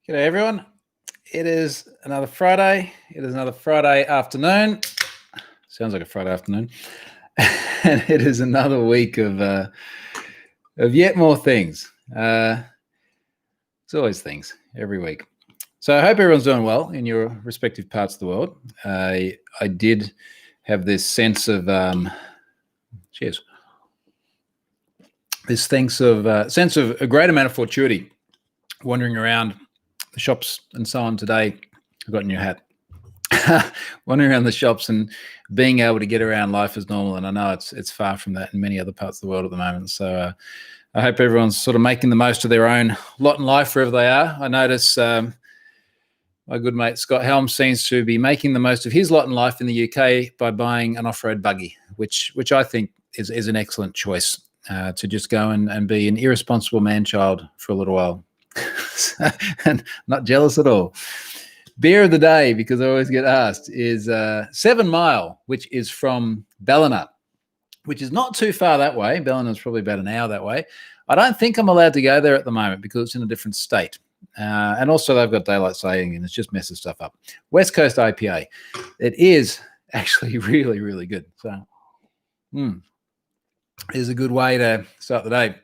G'day everyone. It is another Friday. It is another Friday afternoon. Sounds like a Friday afternoon. And it is another week of yet more things. It's always things every week. So I hope everyone's doing well in your respective parts of the world. I did have this sense of sense of a great amount of fortuity wandering around the shops and so on today. I've got a new hat. Wandering around the shops and being able to get around life as normal. And I know it's far from that in many other parts of the world at the moment. So I hope everyone's sort of making the most of their own lot in life wherever they are. I notice my good mate Scott Helm seems to be making the most of his lot in life in the UK by buying an off-road buggy, which I think is an excellent choice to just go and be an irresponsible man-child for a little while. And not jealous at all. Beer of the day, because I always get asked, is 7 Mile, which is from Ballina, which is not too far that way. Ballina is probably about an hour that way. I don't think I'm allowed to go there at the moment because it's in a different state. And also they've got daylight saving and it's just messes stuff up. West Coast IPA. It is actually really, really good. So it is a good way to start the day.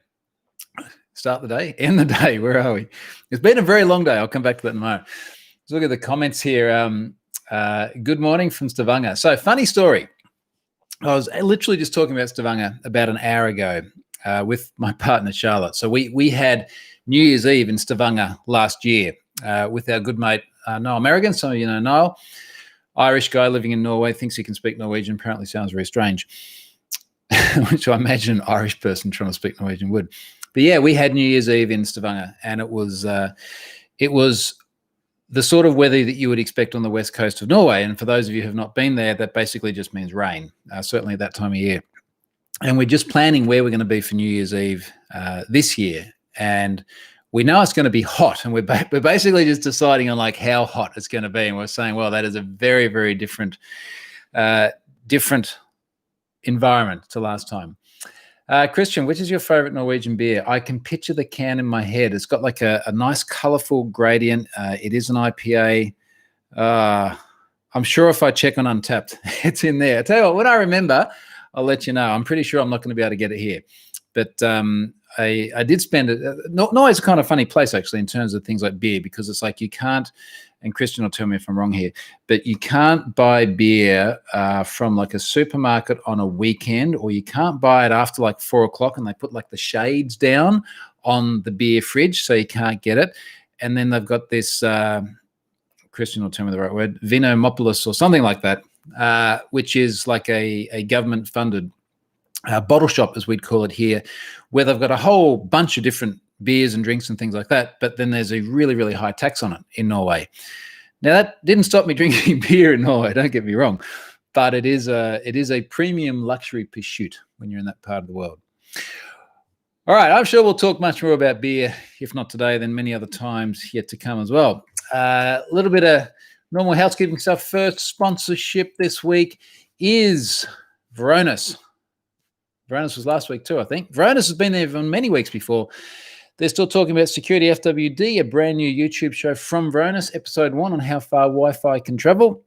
End the day. Where are we? It's been a very long day. I'll come back to that in a moment. Let's look at the comments here. Good morning from Stavanger. So funny story. I was literally just talking about Stavanger about an hour ago with my partner, Charlotte. So we had New Year's Eve in Stavanger last year with our good mate, Niall Merrigan. Some of you know Niall. Irish guy living in Norway, thinks he can speak Norwegian, apparently sounds very strange, which I imagine an Irish person trying to speak Norwegian would. But yeah, we had New Year's Eve in Stavanger, and it was the sort of weather that you would expect on the west coast of Norway. And for those of you who have not been there, that basically just means rain, certainly at that time of year. And we're just planning where we're going to be for New Year's Eve this year. And we know it's going to be hot, and we're basically just deciding on like how hot it's going to be. And we're saying, well, that is a very, very different environment to last time. Christian, which is your favorite Norwegian beer? I can picture the can in my head. It's got like a nice colorful gradient. It is an IPA. I'm sure if I check on Untapped, it's in there. I tell you what, when I remember, I'll let you know. I'm pretty sure I'm not going to be able to get it here. But I did spend it. Norway's a kind of funny place, actually, in terms of things like beer, because it's like you can't, and Christian will tell me if I'm wrong here, but you can't buy beer from like a supermarket on a weekend, or you can't buy it after like 4 o'clock and they put like the shades down on the beer fridge so you can't get it. And then they've got this, Christian will tell me the right word, Vinomopoulos or something like that, which is like a government-funded bottle shop, as we'd call it here, where they've got a whole bunch of different beers and drinks and things like that, but then there's a really, really high tax on it in Norway. Now, that didn't stop me drinking beer in Norway, don't get me wrong, but it is a premium luxury pursuit when you're in that part of the world. All right, I'm sure we'll talk much more about beer, if not today, then many other times yet to come as well. A little bit of normal housekeeping stuff first. Sponsorship this week is Varonis. Varonis was last week too, I think. Varonis has been there for many weeks before. They're still talking about Security FWD, a brand new YouTube show from Varonis. Episode 1 on how far Wi-Fi can travel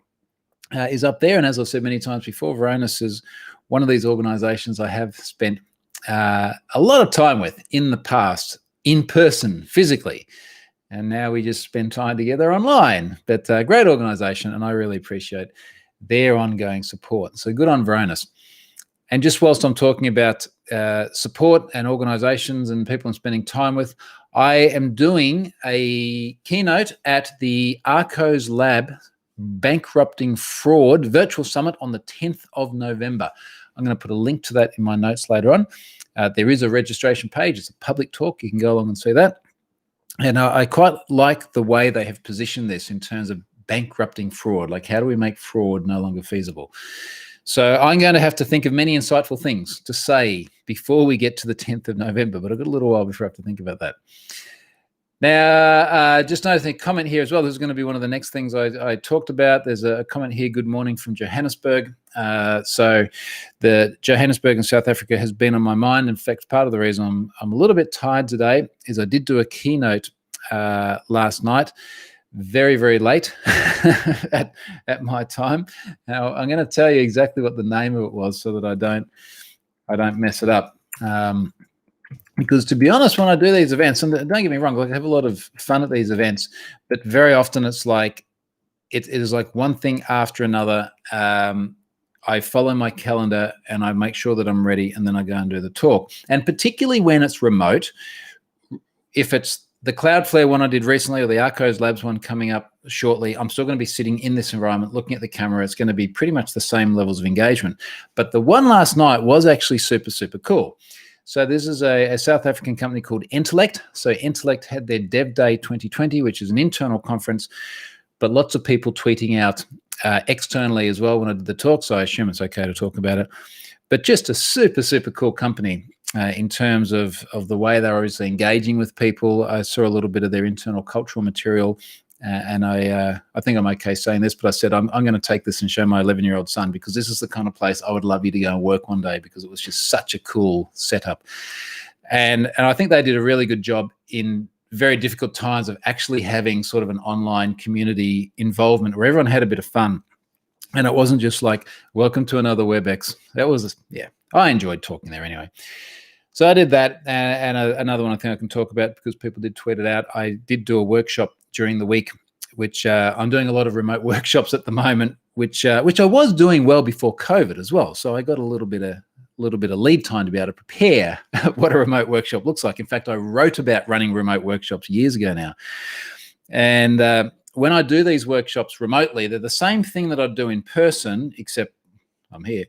is up there. And as I've said many times before, Varonis is one of these organizations I have spent a lot of time with in the past, in person, physically. And now we just spend time together online. But a great organization, and I really appreciate their ongoing support. So good on Varonis. And just whilst I'm talking about support and organizations and people I'm spending time with, I am doing a keynote at the Arcos Lab Bankrupting Fraud Virtual Summit on the 10th of November. I'm going to put a link to that in my notes later on. There is a registration page. It's a public talk. You can go along and see that. And I quite like the way they have positioned this in terms of bankrupting fraud. Like, how do we make fraud no longer feasible? So I'm going to have to think of many insightful things to say before we get to the 10th of November, but I've got a little while before I have to think about that. Now, just noticing a comment here as well. This is going to be one of the next things I talked about. There's a comment here, good morning from Johannesburg. So the Johannesburg in South Africa has been on my mind. In fact, part of the reason I'm a little bit tired today is I did do a keynote last night, very, very late at my time. Now, I'm going to tell you exactly what the name of it was so that I don't mess it up. Because to be honest, when I do these events, and don't get me wrong, like I have a lot of fun at these events, but very often it's like, it is like one thing after another. I follow my calendar and I make sure that I'm ready, and then I go and do the talk. And particularly when it's remote, if it's the Cloudflare one I did recently or the Arcos Labs one coming up shortly, I'm still going to be sitting in this environment looking at the camera. It's going to be pretty much the same levels of engagement. But the one last night was actually super, super cool. So this is a South African company called Intellect. So Intellect had their Dev Day 2020, which is an internal conference, but lots of people tweeting out externally as well when I did the talk, so I assume it's okay to talk about it. But just a super, super cool company in terms of the way they're obviously engaging with people. I saw a little bit of their internal cultural material, and I think I'm okay saying this, but I said I'm going to take this and show my 11-year-old son, because this is the kind of place I would love you to go and work one day, because it was just such a cool setup. And I think they did a really good job in very difficult times of actually having sort of an online community involvement where everyone had a bit of fun. And it wasn't just like, welcome to another WebEx. That was, yeah, I enjoyed talking there anyway. So I did that. And another one I think I can talk about, because people did tweet it out. I did do a workshop during the week, which I'm doing a lot of remote workshops at the moment, which I was doing well before COVID as well. So I got a little bit of lead time to be able to prepare what a remote workshop looks like. In fact, I wrote about running remote workshops years ago now. And when I do these workshops remotely, they're the same thing that I do in person, except I'm here.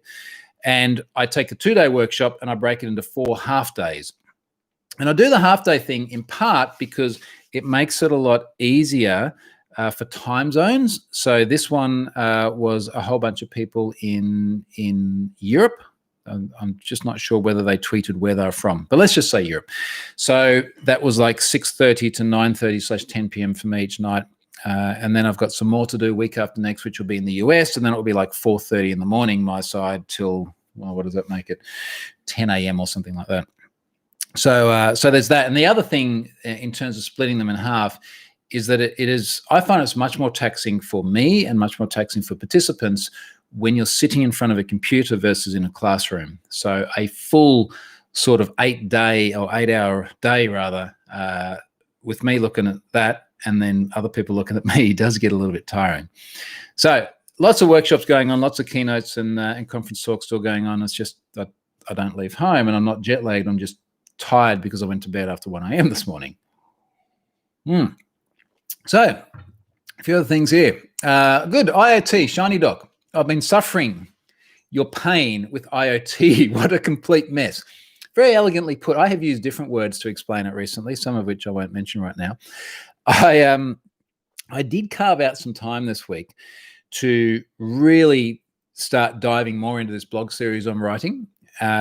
And I take a 2-day workshop and I break it into 4 half days. And I do the half day thing in part because it makes it a lot easier for time zones. So this one was a whole bunch of people in Europe. I'm just not sure whether they tweeted where they're from, but let's just say Europe. So that was like 6:30 to 9:30/10 p.m. for me each night. And then I've got some more to do week after next, which will be in the US. And then it will be like 4:30 in the morning, my side, till, well, what does that make it? 10 a.m. or something like that. So there's that. And the other thing in terms of splitting them in half is that it is, I find it's much more taxing for me and much more taxing for participants when you're sitting in front of a computer versus in a classroom. So a full sort of 8-hour day rather, with me looking at that and then other people looking at me, does get a little bit tiring. So lots of workshops going on, lots of keynotes and conference talks still going on. It's just that I don't leave home and I'm not jet lagged. I'm just tired because I went to bed after 1 a.m. this morning. So a few other things here. Good, IoT, Shiny Doc. I've been suffering your pain with IoT. What a complete mess. Very elegantly put. I have used different words to explain it recently, some of which I won't mention right now. I did carve out some time this week to really start diving more into this blog series I'm writing.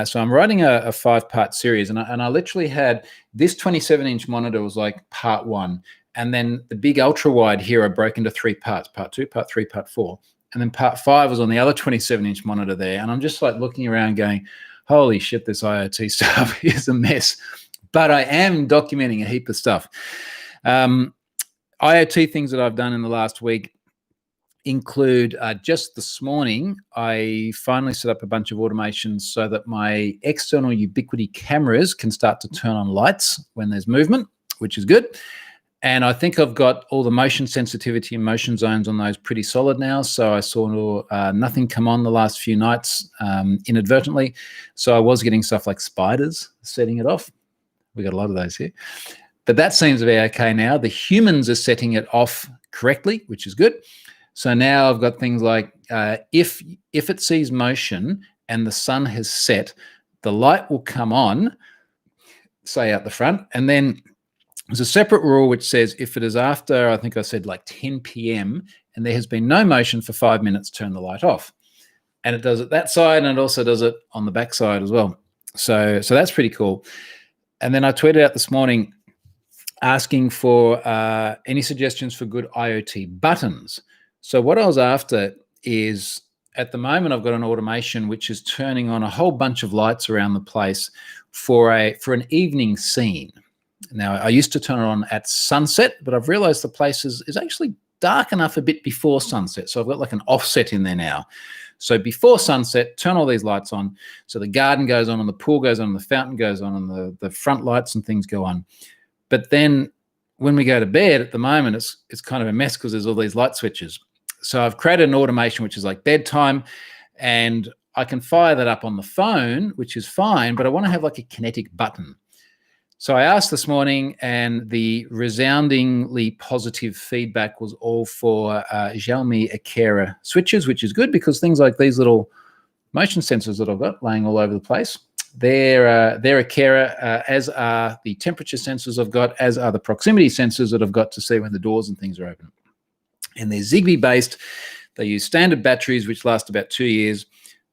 So I'm writing a 5-part series, and I literally had this 27-inch monitor was like part 1, and then the big ultra wide here I broke into 3 parts: part 2, part 3, part 4. And then part 5 was on the other 27-inch monitor there. And I'm just like looking around going, holy shit, this IoT stuff is a mess. But I am documenting a heap of stuff. IoT things that I've done in the last week include just this morning, I finally set up a bunch of automations so that my external Ubiquiti cameras can start to turn on lights when there's movement, which is good. And I think I've got all the motion sensitivity and motion zones on those pretty solid now. So I saw nothing come on the last few nights inadvertently. So I was getting stuff like spiders setting it off. We got a lot of those here. But that seems to be okay now. The humans are setting it off correctly, which is good. So now I've got things like if it sees motion and the sun has set, the light will come on, say out the front, and then there's a separate rule which says if it is after, I think I said like 10 p.m. and there has been no motion for 5 minutes, turn the light off. And it does it that side, and it also does it on the back side as well. So that's pretty cool. And then I tweeted out this morning asking for any suggestions for good IoT buttons. So what I was after is, at the moment, I've got an automation which is turning on a whole bunch of lights around the place for an evening scene. Now, I used to turn it on at sunset, but I've realized the place is actually dark enough a bit before sunset. So I've got like an offset in there now. So before sunset, turn all these lights on. So the garden goes on and the pool goes on and the fountain goes on and the front lights and things go on. But then when we go to bed at the moment, it's kind of a mess because there's all these light switches. So I've created an automation which is like bedtime, and I can fire that up on the phone, which is fine, but I want to have like a kinetic button. So I asked this morning, and the resoundingly positive feedback was all for Xiaomi Akera switches, which is good because things like these little motion sensors that I've got laying all over the place, they're Akera, as are the temperature sensors I've got, as are the proximity sensors that I've got to see when the doors and things are open. And they're Zigbee based. They use standard batteries, which last about 2 years.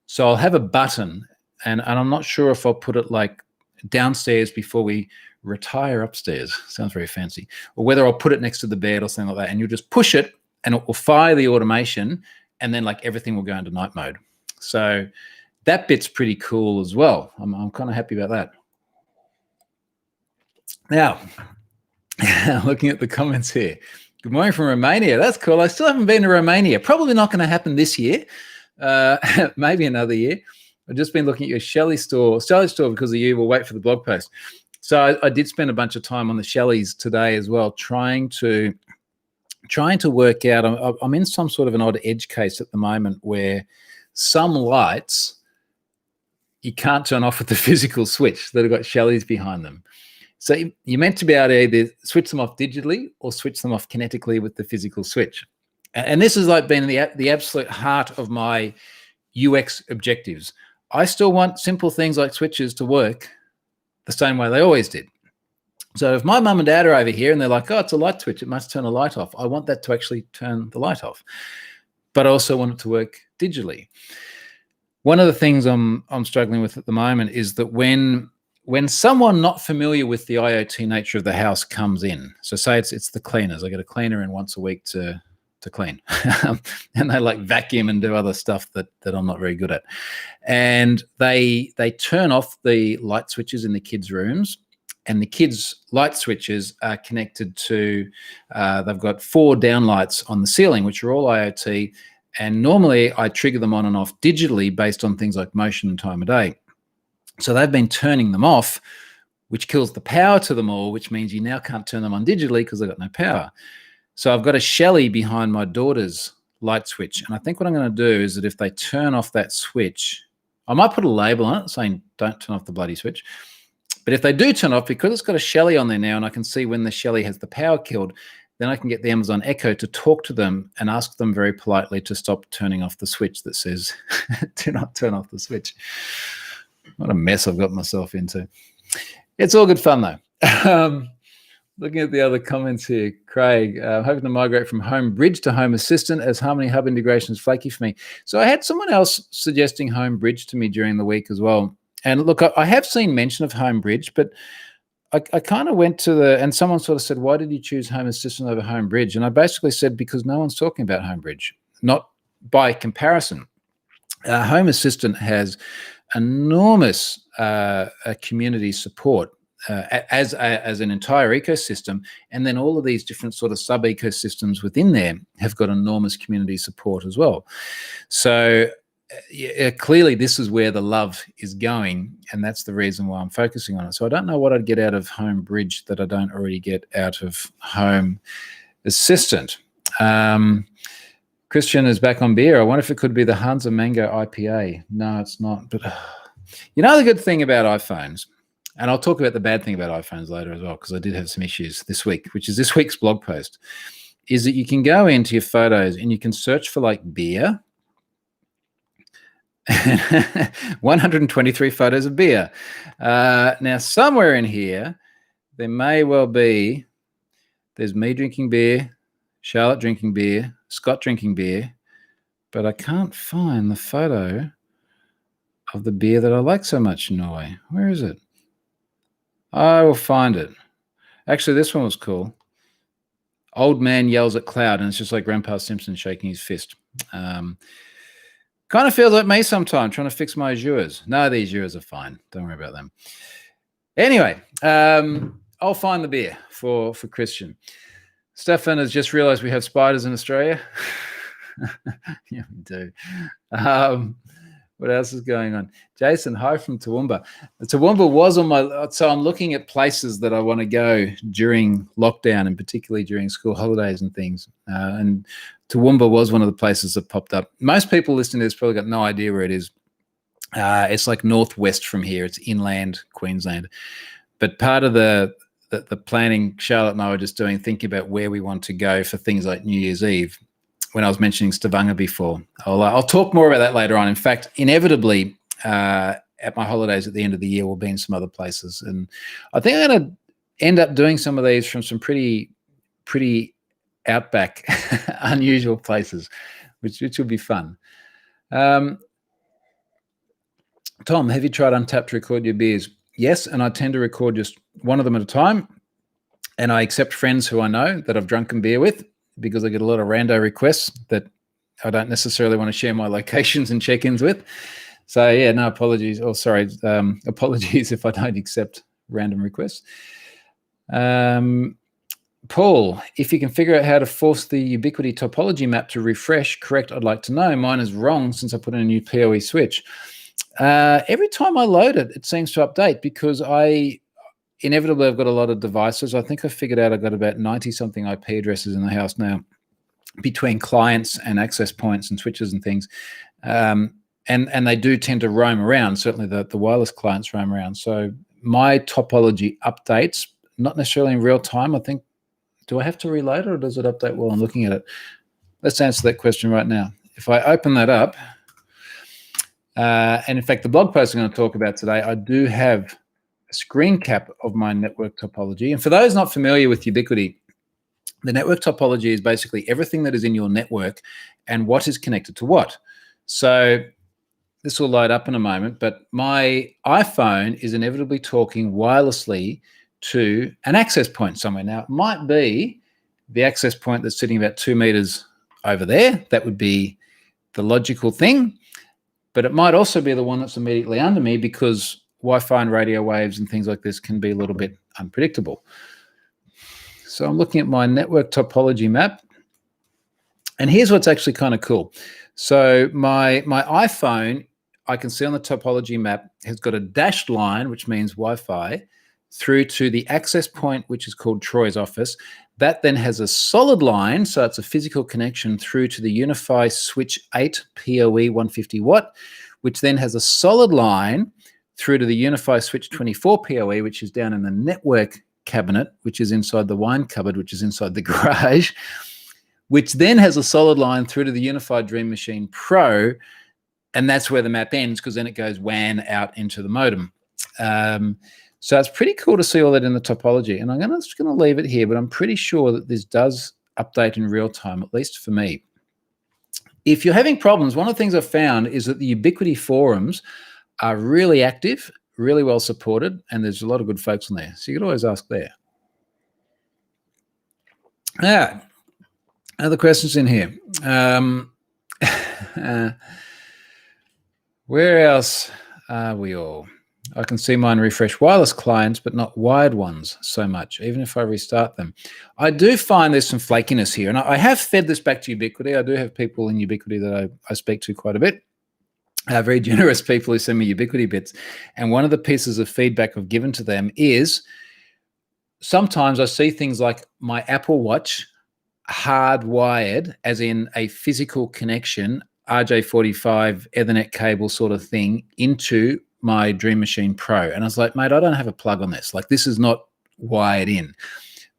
So I'll have a button, and I'm not sure if I'll put it like downstairs before we retire upstairs. Sounds very fancy. Or whether I'll put it next to the bed or something like that, and you'll just push it and it will fire the automation, and then like everything will go into night mode. So that bit's pretty cool as well. I'm kind of happy about that. Now, looking at the comments here. Good morning from Romania. That's cool. I still haven't been to Romania. Probably not going to happen this year. Maybe another year. I've just been looking at your Shelley store because of you. We'll wait for the blog post. So I did spend a bunch of time on the Shelleys today as well, trying to work out. I'm in some sort of an odd edge case at the moment where some lights you can't turn off with the physical switch that have got Shelleys behind them. So you're meant to be able to either switch them off digitally or switch them off kinetically with the physical switch. And this has like been the absolute heart of my UX objectives. I still want simple things like switches to work the same way they always did. So if my mum and dad are over here and they're like, oh, it's a light switch, it must turn a light off, I want that to actually turn the light off. But I also want it to work digitally. One of the things I'm struggling with at the moment is that when someone not familiar with the IoT nature of the house comes in, so say it's the cleaners, I get a cleaner in once a week to clean, and they like vacuum and do other stuff that I'm not very good at, and they turn off the light switches in the kids' rooms, and the kids' light switches are connected to, they've got 4 downlights on the ceiling, which are all IoT, and normally I trigger them on and off digitally based on things like motion and time of day. So they've been turning them off, which kills the power to them all, which means you now can't turn them on digitally because they've got no power. So I've got a Shelley behind my daughter's light switch. And I think what I'm going to do is that if they turn off that switch, I might put a label on it saying, don't turn off the bloody switch. But if they do turn off, because it's got a Shelley on there now and I can see when the Shelley has the power killed, then I can get the Amazon Echo to talk to them and ask them very politely to stop turning off the switch that says, do not turn off the switch. What a mess I've got myself into. It's all good fun, though. Looking at the other comments here, Craig, hoping to migrate from Home Bridge to Home Assistant as Harmony Hub integration is flaky for me. So I had someone else suggesting Home Bridge to me during the week as well. And look, I have seen mention of Home Bridge, but I kind of went to and someone sort of said, why did you choose Home Assistant over Home Bridge? And I basically said, because no one's talking about Home Bridge, not by comparison. Home Assistant has enormous community support as an entire ecosystem, and then all of these different sort of sub-ecosystems within there have got enormous community support as well. So clearly this is where the love is going, and that's the reason why I'm focusing on it. So I don't know what I'd get out of Home Bridge that I don't already get out of Home Assistant. Christian is back on beer. I wonder if it could be the Hansa Mango IPA. No, it's not. But you know the good thing about iPhones, and I'll talk about the bad thing about iPhones later as well, because I did have some issues this week, which is this week's blog post, is that you can go into your photos and you can search for like beer. 123 photos of beer. Now, somewhere in here, there may well be, there's me drinking beer, Charlotte drinking beer, Scott drinking beer, but I can't find the photo of the beer that I like so much in Norway. Where is it? I will find it. Actually, this one was cool. Old man yells at cloud, and it's just like Grandpa Simpson shaking his fist. Kind of feels like me sometimes, trying to fix my Azures. No, the Azures are fine. Don't worry about them. Anyway, I'll find the beer for Christian. Stefan has just realized we have spiders in Australia. Yeah, we do. What else is going on? Jason, hi from Toowoomba. Toowoomba was on my, so I'm looking at places that I want to go during lockdown and particularly during school holidays and things. And Toowoomba was one of the places that popped up. Most people listening to this probably got no idea where it is. It's like northwest from here. It's inland Queensland. But part of the planning Charlotte and I were just doing, thinking about where we want to go for things like New Year's Eve. When I was mentioning Stavanger before, I'll talk more about that later on. In fact, inevitably, at my holidays at the end of the year, we'll be in some other places, and I think I'm going to end up doing some of these from some pretty outback, unusual places, which will be fun. Tom, have you tried Untapped to record your beers? Yes, and I tend to record just one of them at a time, and I accept friends who I know that I've drunken beer with, because I get a lot of rando requests that I don't necessarily want to share my locations and check-ins with. So yeah, no apologies. Oh, sorry. Apologies if I don't accept random requests. Paul, if you can figure out how to force the Ubiquiti topology map to refresh, correct, I'd like to know. Mine is wrong since I put in a new PoE switch. Every time I load it, it seems to update because inevitably, I've got a lot of devices. I think I figured out I've got about 90-something IP addresses in the house now, between clients and access points and switches and things. And they do tend to roam around. Certainly the wireless clients roam around. So my topology updates, not necessarily in real time. I think, do I have to reload it or does it update while I'm looking at it? Let's answer that question right now. If I open that up, and in fact, the blog post I'm going to talk about today, I do have screen cap of my network topology. And for those not familiar with Ubiquiti, the network topology is basically everything that is in your network and what is connected to what. So this will load up in a moment, but my iPhone is inevitably talking wirelessly to an access point somewhere. Now, it might be the access point that's sitting about 2 meters over there. That would be the logical thing, but it might also be the one that's immediately under me, because Wi-Fi and radio waves and things like this can be a little bit unpredictable. So I'm looking at my network topology map, and here's what's actually kind of cool. So my iPhone, I can see on the topology map, has got a dashed line, which means Wi-Fi, through to the access point, which is called Troy's office. That then has a solid line, so it's a physical connection through to the Unify Switch 8 PoE 150 watt, which then has a solid line through to the Unify Switch 24 PoE, which is down in the network cabinet, which is inside the wine cupboard, which is inside the garage, which then has a solid line through to the Unified Dream Machine Pro, and that's where the map ends, because then it goes WAN out into the modem. So it's pretty cool to see all that in the topology, and I'm just going to leave it here, but I'm pretty sure that this does update in real time, at least for me. If you're having problems, one of the things I've found is that the Ubiquiti forums are really active, really well supported, and there's a lot of good folks on there. So you could always ask there. Other questions in here. Where else are we all? I can see mine refresh wireless clients, but not wired ones so much, even if I restart them. I do find there's some flakiness here, and I have fed this back to Ubiquiti. I do have people in Ubiquiti that I speak to quite a bit. Very generous people who send me Ubiquiti bits. And one of the pieces of feedback I've given to them is sometimes I see things like my Apple Watch hardwired, as in a physical connection, RJ45 Ethernet cable sort of thing, into my Dream Machine Pro. And I was like, mate, I don't have a plug on this. Like, this is not wired in.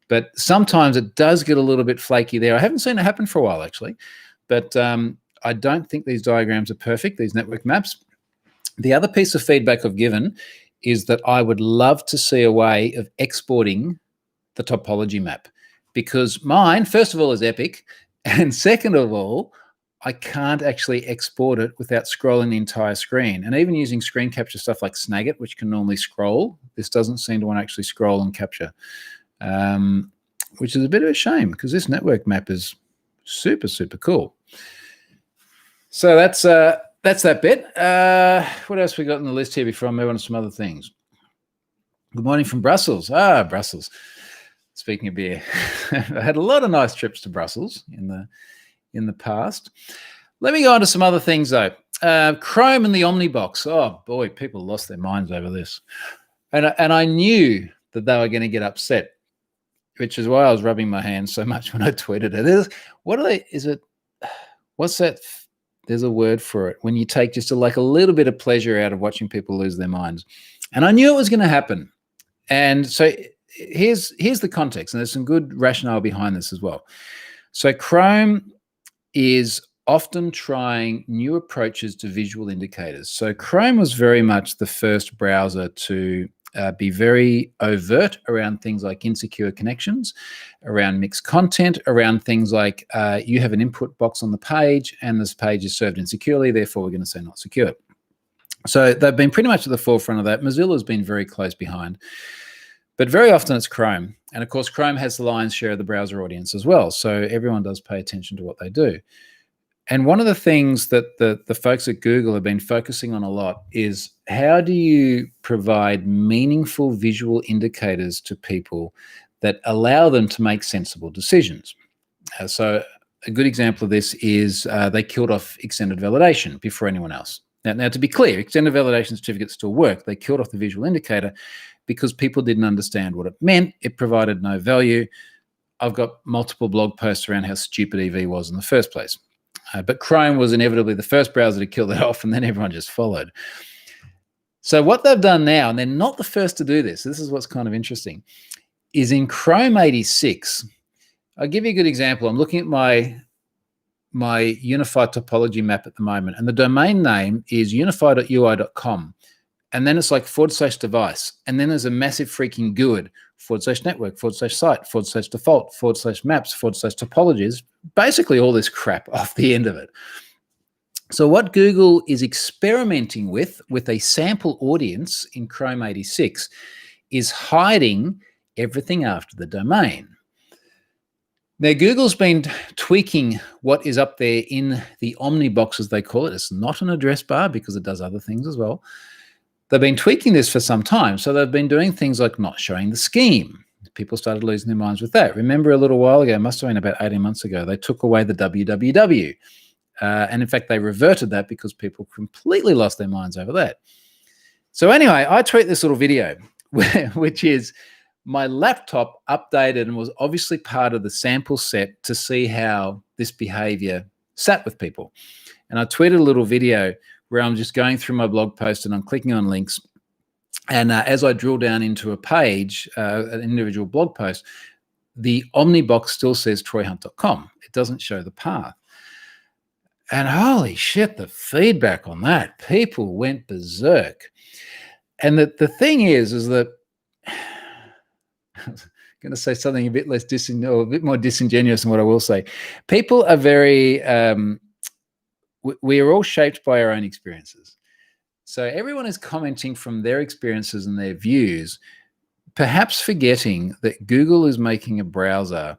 But sometimes it does get a little bit flaky there. I haven't seen it happen for a while, actually. But I don't think these diagrams are perfect, these network maps. The other piece of feedback I've given is that I would love to see a way of exporting the topology map, because mine, first of all, is epic. And second of all, I can't actually export it without scrolling the entire screen. And even using screen capture stuff like Snagit, which can normally scroll, this doesn't seem to want to actually scroll and capture, which is a bit of a shame, because this network map is super, super cool. So that's that bit. What else we got on the list here before I move on to some other things? Good morning from Brussels. Ah, Brussels. Speaking of beer, I had a lot of nice trips to Brussels in the past. Let me go on to some other things though. Chrome and the Omnibox. Oh boy, people lost their minds over this, and I knew that they were going to get upset, which is why I was rubbing my hands so much when I tweeted it. What are they? Is it? What's that? There's a word for it when you take just a little bit of pleasure out of watching people lose their minds, and I knew it was going to happen. And so here's the context, and there's some good rationale behind this as well. So Chrome is often trying new approaches to visual indicators. So Chrome was very much the first browser to be very overt around things like insecure connections, around mixed content, around things like you have an input box on the page and this page is served insecurely, therefore we're going to say not secure. So they've been pretty much at the forefront of that. Mozilla's been very close behind. But very often it's Chrome. And of course, Chrome has the lion's share of the browser audience as well. So everyone does pay attention to what they do. And one of the things that the folks at Google have been focusing on a lot is how do you provide meaningful visual indicators to people that allow them to make sensible decisions? So a good example of this is they killed off extended validation before anyone else. Now, to be clear, extended validation certificates still work. They killed off the visual indicator because people didn't understand what it meant. It provided no value. I've got multiple blog posts around how stupid EV was in the first place. But Chrome was inevitably the first browser to kill that off, and then everyone just followed. So what they've done now, and they're not the first to do this, this is what's kind of interesting, is in Chrome 86, I'll give you a good example. I'm looking at my unified topology map at the moment, and the domain name is unified.ui.com. And then it's like /device. And then there's a massive freaking GUID, /network, /site, /default, /maps, /topologies, basically all this crap off the end of it. So what Google is experimenting with a sample audience in Chrome 86 is hiding everything after the domain. Now, Google's been tweaking what is up there in the Omnibox, as they call it. It's not an address bar because it does other things as well. They've been tweaking this for some time. So they've been doing things like not showing the scheme. People started losing their minds with that. Remember a little while ago, must have been about 18 months ago, they took away the www. And in fact, they reverted that because people completely lost their minds over that. So anyway, I tweet this little video, which is my laptop updated and was obviously part of the sample set to see how this behavior sat with people. And I tweeted a little video where I'm just going through my blog post and I'm clicking on links. And as I drill down into a page, an individual blog post, the Omnibox still says troyhunt.com. It doesn't show the path. And holy shit, the feedback on that, people went berserk. And the thing is that I'm going to say something a bit less a bit more disingenuous than what I will say. People are very, we are all shaped by our own experiences. So everyone is commenting from their experiences and their views, perhaps forgetting that Google is making a browser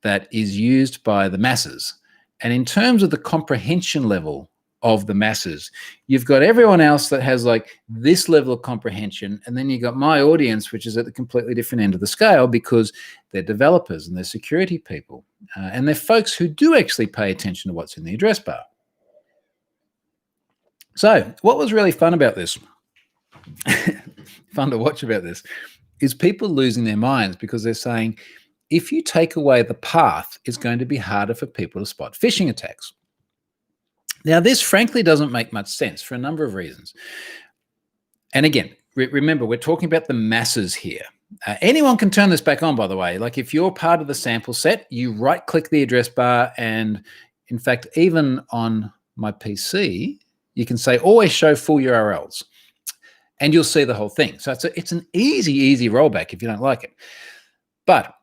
that is used by the masses. And in terms of the comprehension level of the masses, you've got everyone else that has like this level of comprehension, and then you've got my audience, which is at the completely different end of the scale because they're developers and they're security people, and they're folks who do actually pay attention to what's in the address bar. So what was really fun about this, fun to watch about this, is people losing their minds because they're saying, if you take away the path, it's going to be harder for people to spot phishing attacks. Now, this frankly doesn't make much sense for a number of reasons. And again, remember, we're talking about the masses here. Anyone can turn this back on, by the way. Like if you're part of the sample set, you right-click the address bar, and in fact, even on my PC, you can say always show full URLs, and you'll see the whole thing. So it's an easy rollback if you don't like it. But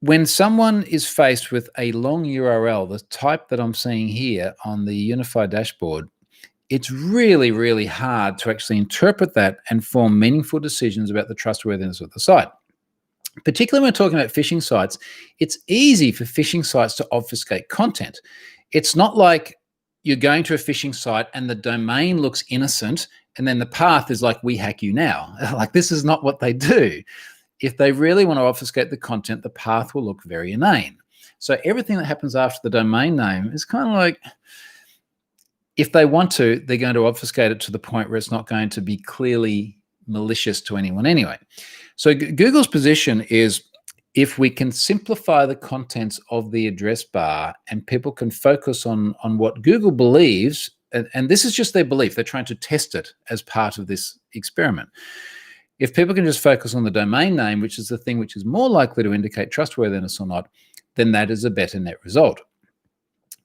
when someone is faced with a long URL, the type that I'm seeing here on the unified dashboard, it's really, really hard to actually interpret that and form meaningful decisions about the trustworthiness of the site. Particularly when we're talking about phishing sites, it's easy for phishing sites to obfuscate content. It's not like you're going to a phishing site and the domain looks innocent And then the path is like, we hack you now. Like, this is not what they do. If they really want to obfuscate the content, the path will look very inane. So everything that happens after the domain name is kind of like, if they want to, they're going to obfuscate it to the point where it's not going to be clearly malicious to anyone anyway. So Google's position is, if we can simplify the contents of the address bar and people can focus on what Google believes, and this is just their belief, they're trying to test it as part of this experiment. If people can just focus on the domain name, which is the thing which is more likely to indicate trustworthiness or not, then that is a better net result.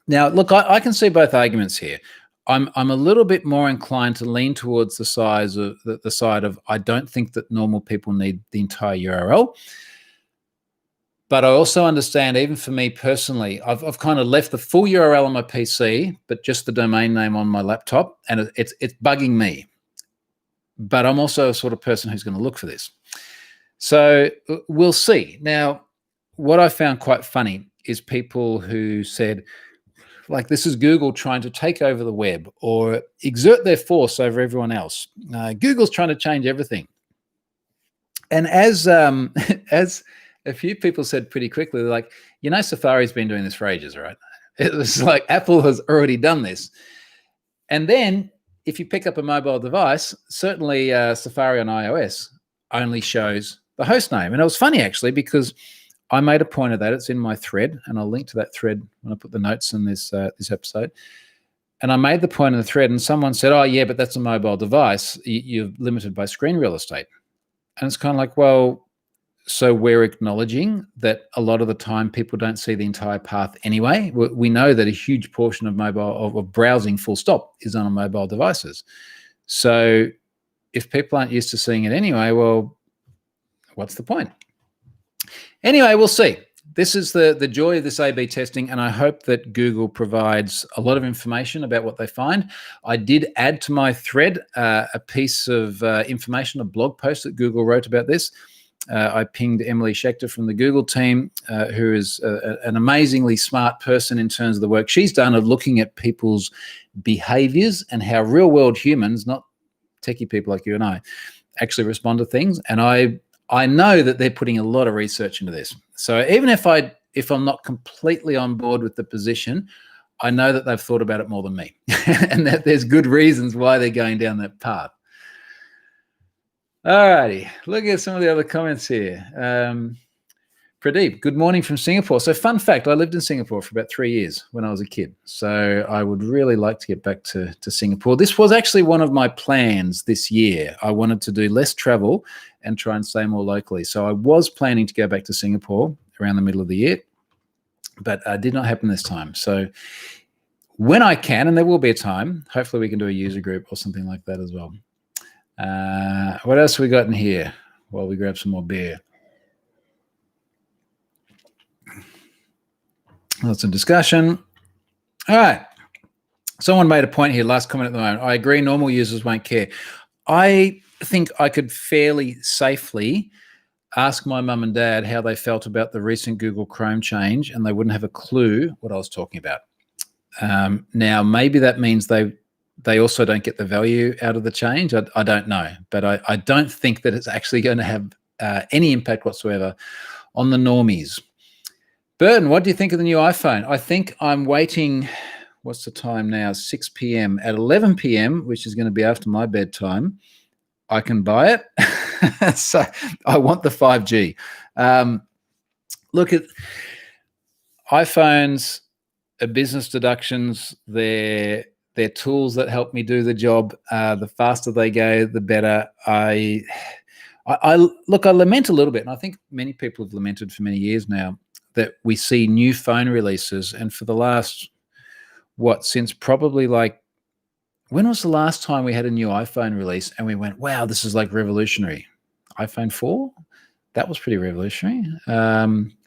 Now, look, I can see both arguments here. I'm a little bit more inclined to lean towards the side of I don't think that normal people need the entire URL. But I also understand, even for me personally, I've kind of left the full URL on my PC, but just the domain name on my laptop, and it's bugging me. But I'm also a sort of person who's going to look for this. So we'll see. Now, what I found quite funny is people who said, like, this is Google trying to take over the web or exert their force over everyone else. Google's trying to change everything. And as a few people said pretty quickly, they're like, Safari's been doing this for ages, right? It was like Apple has already done this. And then if you pick up a mobile device, certainly Safari on iOS only shows the host name. And it was funny, actually, because I made a point of that. It's in my thread, and I'll link to that thread when I put the notes in this episode. And I made the point in the thread, and someone said, oh, yeah, but that's a mobile device. You're limited by screen real estate. And it's kind of like, well, so we're acknowledging that a lot of the time people don't see the entire path anyway. We know that a huge portion of of browsing full stop is on mobile devices. So if people aren't used to seeing it anyway, well, what's the point? Anyway, we'll see. This is the joy of this A/B testing, and I hope that Google provides a lot of information about what they find. I did add to my thread a piece of information, a blog post that Google wrote about this. I pinged Emily Schechter from the Google team, who is an amazingly smart person in terms of the work she's done of looking at people's behaviors and how real-world humans, not techie people like you and I, actually respond to things. And I know that they're putting a lot of research into this. So even if I'm not completely on board with the position, I know that they've thought about it more than me, and that there's good reasons why they're going down that path. All righty, look at some of the other comments here. Pradeep, good morning from Singapore. So fun fact, I lived in Singapore for about 3 years when I was a kid. So I would really like to get back to Singapore. This was actually one of my plans this year. I wanted to do less travel and try and stay more locally. So I was planning to go back to Singapore around the middle of the year, but did not happen this time. So when I can, and there will be a time, hopefully we can do a user group or something like that as well. What else have we got in here while we grab some more beer? Lots of discussion. All right. Someone made a point here, last comment at the moment. I agree, normal users won't care. I think I could fairly safely ask my mum and dad how they felt about the recent Google Chrome change, and they wouldn't have a clue what I was talking about. Now, maybe that means they also don't get the value out of the change. I don't know, but I don't think that it's actually going to have any impact whatsoever on the normies. Burton, what do you think of the new iPhone? I think I'm waiting, what's the time now? 6 p.m. At 11 p.m., which is going to be after my bedtime, I can buy it. So I want the 5G. Look at iPhones, business deductions, they're tools that help me do the job. The faster they go, the better. I lament a little bit, and I think many people have lamented for many years now, that we see new phone releases, and for the last, since probably like, when was the last time we had a new iPhone release and we went, wow, this is like revolutionary? iPhone 4? That was pretty revolutionary.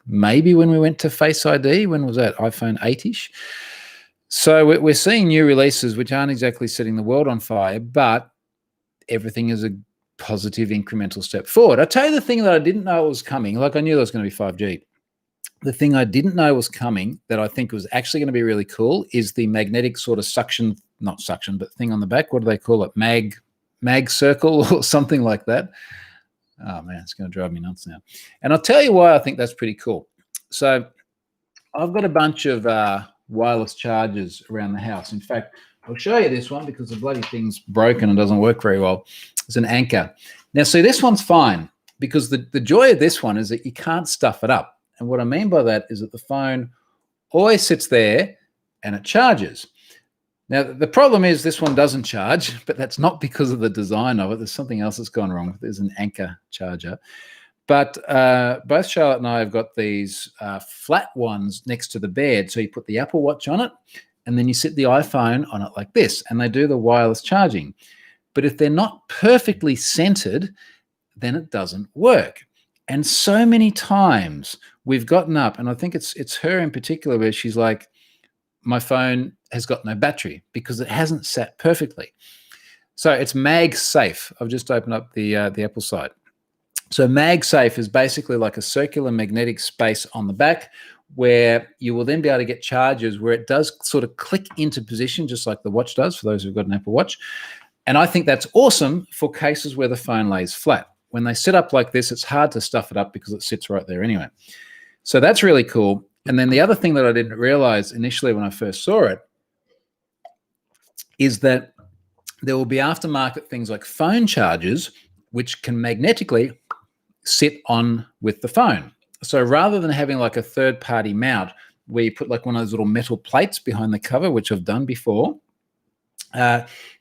Maybe when we went to Face ID, when was that? iPhone 8-ish. So we're seeing new releases which aren't exactly setting the world on fire, but everything is a positive incremental step forward. I'll tell you the thing that I didn't know was coming. Like, I knew there was going to be 5G. The thing I didn't know was coming that I think was actually going to be really cool is the magnetic sort of suction, not suction, but thing on the back. What do they call it? mag circle or something like that. Oh man, it's going to drive me nuts now. And I'll tell you why I think that's pretty cool. So I've got a bunch of wireless chargers around the house. In fact, I'll show you this one because the bloody thing's broken and doesn't work very well. It's an Anchor. Now, see, this one's fine because the joy of this one is that you can't stuff it up. And what I mean by that is that the phone always sits there and it charges. Now, the problem is this one doesn't charge, but that's not because of the design of it. There's something else that's gone wrong. There's an Anchor charger. But both Charlotte and I have got these flat ones next to the bed. So you put the Apple Watch on it, and then you sit the iPhone on it like this, and they do the wireless charging. But if they're not perfectly centered, then it doesn't work. And so many times we've gotten up, and I think it's her in particular where she's like, my phone has got no battery because it hasn't sat perfectly. So it's MagSafe. I've just opened up the Apple site. So MagSafe is basically like a circular magnetic space on the back where you will then be able to get chargers where it does sort of click into position just like the watch does for those who've got an Apple Watch. And I think that's awesome for cases where the phone lays flat. When they sit up like this, it's hard to stuff it up because it sits right there anyway. So that's really cool. And then the other thing that I didn't realize initially when I first saw it is that there will be aftermarket things like phone chargers, which can magnetically sit on with the phone. So rather than having like a third-party mount where you put like one of those little metal plates behind the cover, which I've done before,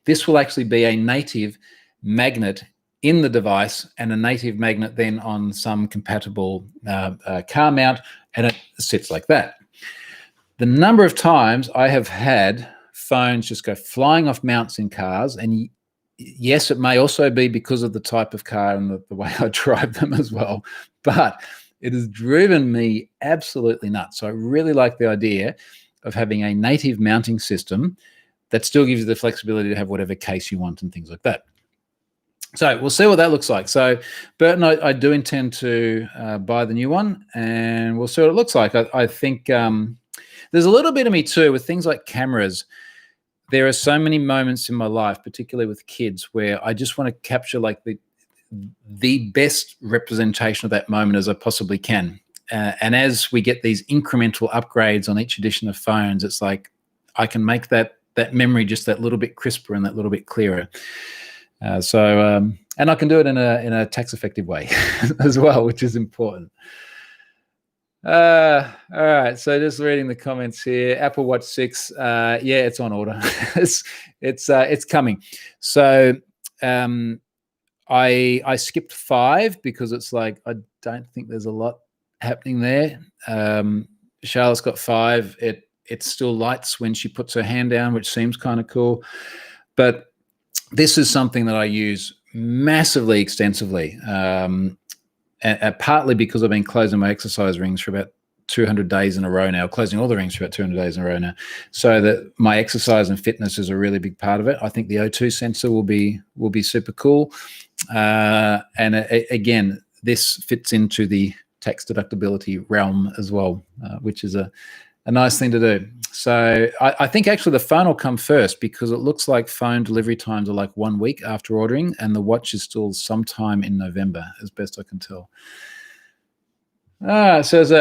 this will actually be a native magnet in the device and a native magnet then on some compatible car mount, and it sits like that. The number of times I have had phones just go flying off mounts in cars, and yes, it may also be because of the type of car and the way I drive them as well, but it has driven me absolutely nuts. So I really like the idea of having a native mounting system that still gives you the flexibility to have whatever case you want and things like that. So we'll see what that looks like. So Burton, I do intend to buy the new one, and we'll see what it looks like. I think there's a little bit of me too with things like cameras. There are so many moments in my life, particularly with kids, where I just want to capture like the best representation of that moment as I possibly can. And as we get these incremental upgrades on each edition of phones, it's like I can make that memory just that little bit crisper and that little bit clearer. And I can do it in a tax effective way as well, which is important. All right, so just reading the comments here. Apple Watch 6, yeah, it's on order. it's coming. So I skipped 5 because it's like I don't think there's a lot happening there. Charlotte's got 5. It still lights when she puts her hand down, which seems kind of cool. But this is something that I use massively extensively, and partly because I've been closing my exercise rings for about 200 days in a row now, closing all the rings for about 200 days in a row now, so that my exercise and fitness is a really big part of it. I think the O2 sensor will be super cool. Again, this fits into the tax deductibility realm as well, which is a nice thing to do. So I think actually the phone will come first because it looks like phone delivery times are like 1 week after ordering, and the watch is still sometime in November, as best I can tell. So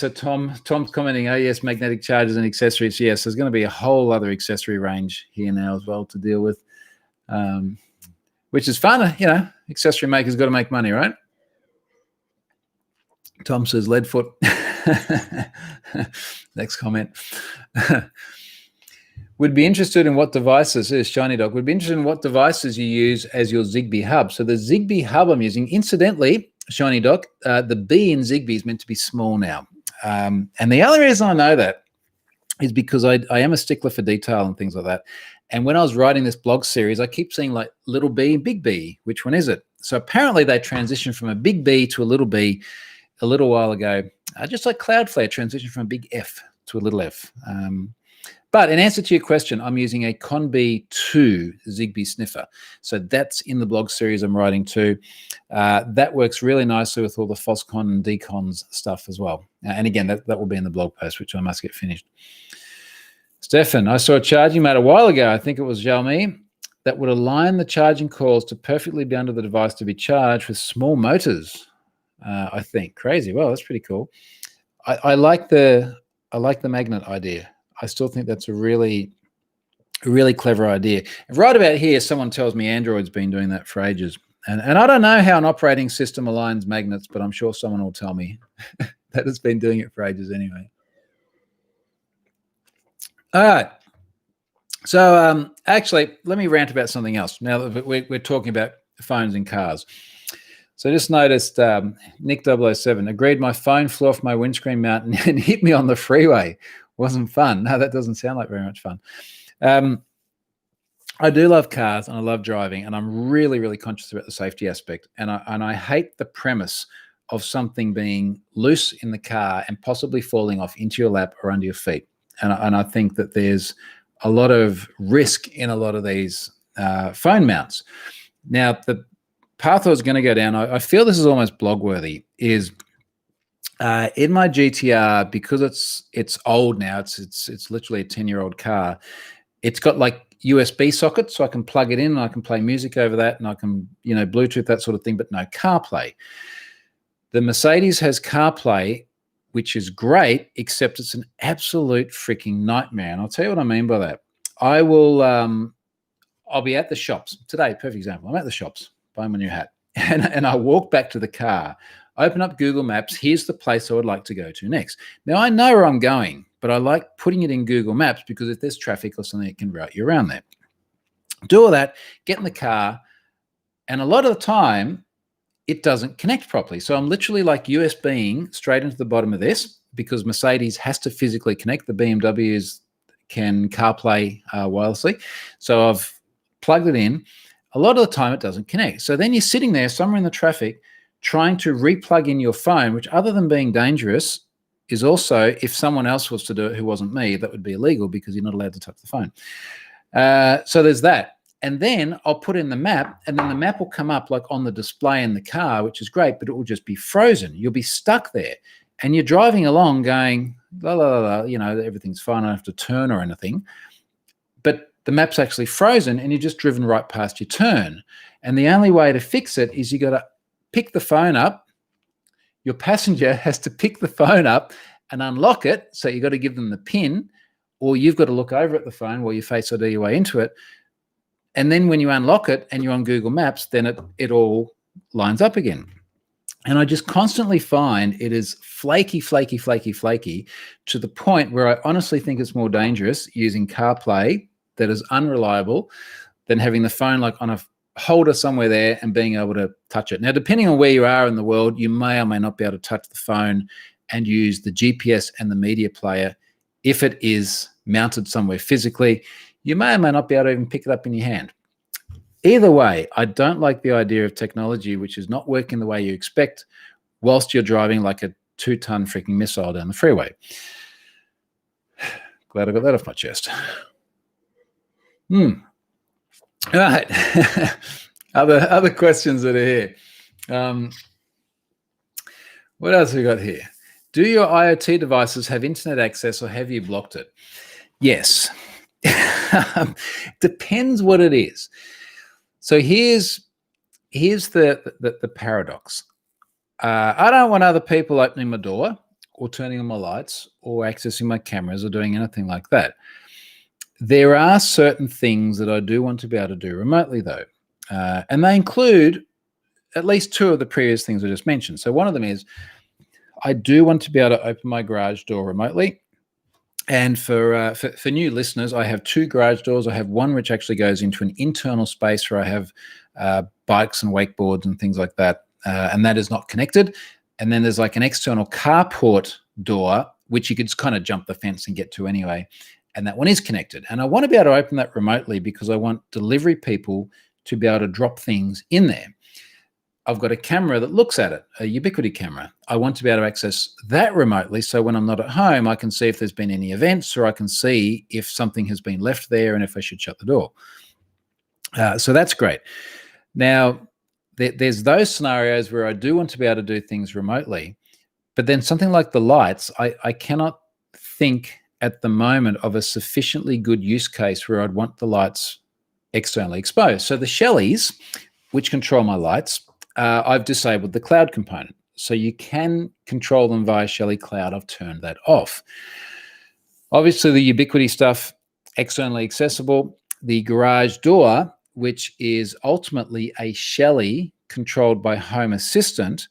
Tom's commenting, oh yes, magnetic chargers and accessories. Yes, there's going to be a whole other accessory range here now as well to deal with, which is fun. You know, accessory makers got to make money, right? Tom says Leadfoot. Next comment. Would be interested in what devices, is Shiny Dog, would be interested in what devices you use as your Zigbee hub. So the Zigbee hub I'm using, incidentally, Shiny Dog, the B in Zigbee is meant to be small now. And the other reason I know that is because I am a stickler for detail and things like that. And when I was writing this blog series, I keep seeing like little b, big B. Which one is it? So apparently they transitioned from a big B to a little b a little while ago, just like Cloudflare transitioned from a big F to a little f. But in answer to your question, I'm using a Conbee 2 Zigbee sniffer. So that's in the blog series I'm writing too. That works really nicely with all the FOSCON and DCONS stuff as well. And again, that will be in the blog post, which I must get finished. Stefan, I saw a charging mat a while ago. I think it was Xiaomi. that would align the charging coils to perfectly be under the device to be charged with small motors. I think crazy. Well, that's pretty cool. I like the magnet idea. I still think that's a really clever idea. And right about here, someone tells me Android's been doing that for ages. And I don't know how an operating system aligns magnets, but I'm sure someone will tell me that it's been doing it for ages anyway. All right. So actually, let me rant about something else. Now that we're talking about phones in cars. So I just noticed Nick007 agreed my phone flew off my windscreen mount and hit me on the freeway. Wasn't fun. No, that doesn't sound like very much fun. I do love cars and I love driving, and I'm really conscious about the safety aspect. And I hate the premise of something being loose in the car and possibly falling off into your lap or under your feet. And I think that there's a lot of risk in a lot of these phone mounts. Now, the path I was going to go down, I feel this is almost blog worthy, is in my GTR, because it's old now, it's literally a 10-year-old car. It's got like USB sockets, so I can plug it in and I can play music over that, and I can, Bluetooth, that sort of thing, but no CarPlay. The Mercedes has CarPlay, which is great, except it's an absolute freaking nightmare. And I'll tell you what I mean by that. I'll be at the shops today. Perfect example. I'm at the shops buying my new hat, and I walk back to the car, open up Google Maps. Here's the place I would like to go to next. Now, I know where I'm going, but I like putting it in Google Maps because if there's traffic or something, it can route you around there. Do all that, get in the car, and a lot of the time, it doesn't connect properly. So I'm literally like USBing straight into the bottom of this because Mercedes has to physically connect. The BMWs can CarPlay wirelessly. So I've plugged it in. A lot of the time, it doesn't connect. So then you're sitting there somewhere in the traffic trying to replug in your phone, which other than being dangerous is also, if someone else was to do it who wasn't me, that would be illegal because you're not allowed to touch the phone. So there's that. And then I'll put in the map, and then the map will come up like on the display in the car, which is great, but it will just be frozen. You'll be stuck there. And you're driving along going, la, la, la, la, everything's fine. I don't have to turn or anything. But the map's actually frozen, and you're just driven right past your turn. And the only way to fix it is you got to pick the phone up. Your passenger has to pick the phone up and unlock it. So you got to give them the PIN, or you've got to look over at the phone while you Face ID your way into it. And then when you unlock it and you're on Google Maps, then it all lines up again. And I just constantly find it is flaky to the point where I honestly think it's more dangerous using CarPlay that is unreliable than having the phone like on a holder somewhere there and being able to touch it. Now, depending on where you are in the world, you may or may not be able to touch the phone and use the GPS and the media player. If it is mounted somewhere physically, you may or may not be able to even pick it up in your hand. Either way, I don't like the idea of technology which is not working the way you expect whilst you're driving like a 2-ton freaking missile down the freeway. Glad I got that off my chest. All right. Other questions that are here. What else have we got here? Do your IoT devices have internet access, or have you blocked it? Yes. Depends what it is. So here's the paradox. I don't want other people opening my door or turning on my lights or accessing my cameras or doing anything like that. There are certain things that I do want to be able to do remotely, though, and they include at least 2 of the previous things I just mentioned. So one of them is I do want to be able to open my garage door remotely. And for new listeners, I have 2 garage doors. I have one which actually goes into an internal space where I have bikes and wakeboards and things like that, and that is not connected. And then there's like an external carport door, which you could just kind of jump the fence and get to anyway, and that one is connected. And I want to be able to open that remotely because I want delivery people to be able to drop things in there. I've got a camera that looks at it, a Ubiquiti camera. I want to be able to access that remotely, so when I'm not at home, I can see if there's been any events, or I can see if something has been left there and if I should shut the door. So that's great. Now, there's those scenarios where I do want to be able to do things remotely, but then something like the lights, I cannot think at the moment of a sufficiently good use case where I'd want the lights externally exposed. So the Shelleys, which control my lights, I've disabled the cloud component. So you can control them via Shelly Cloud. I've turned that off. Obviously, the Ubiquiti stuff, externally accessible. The garage door, which is ultimately a Shelly controlled by Home Assistant,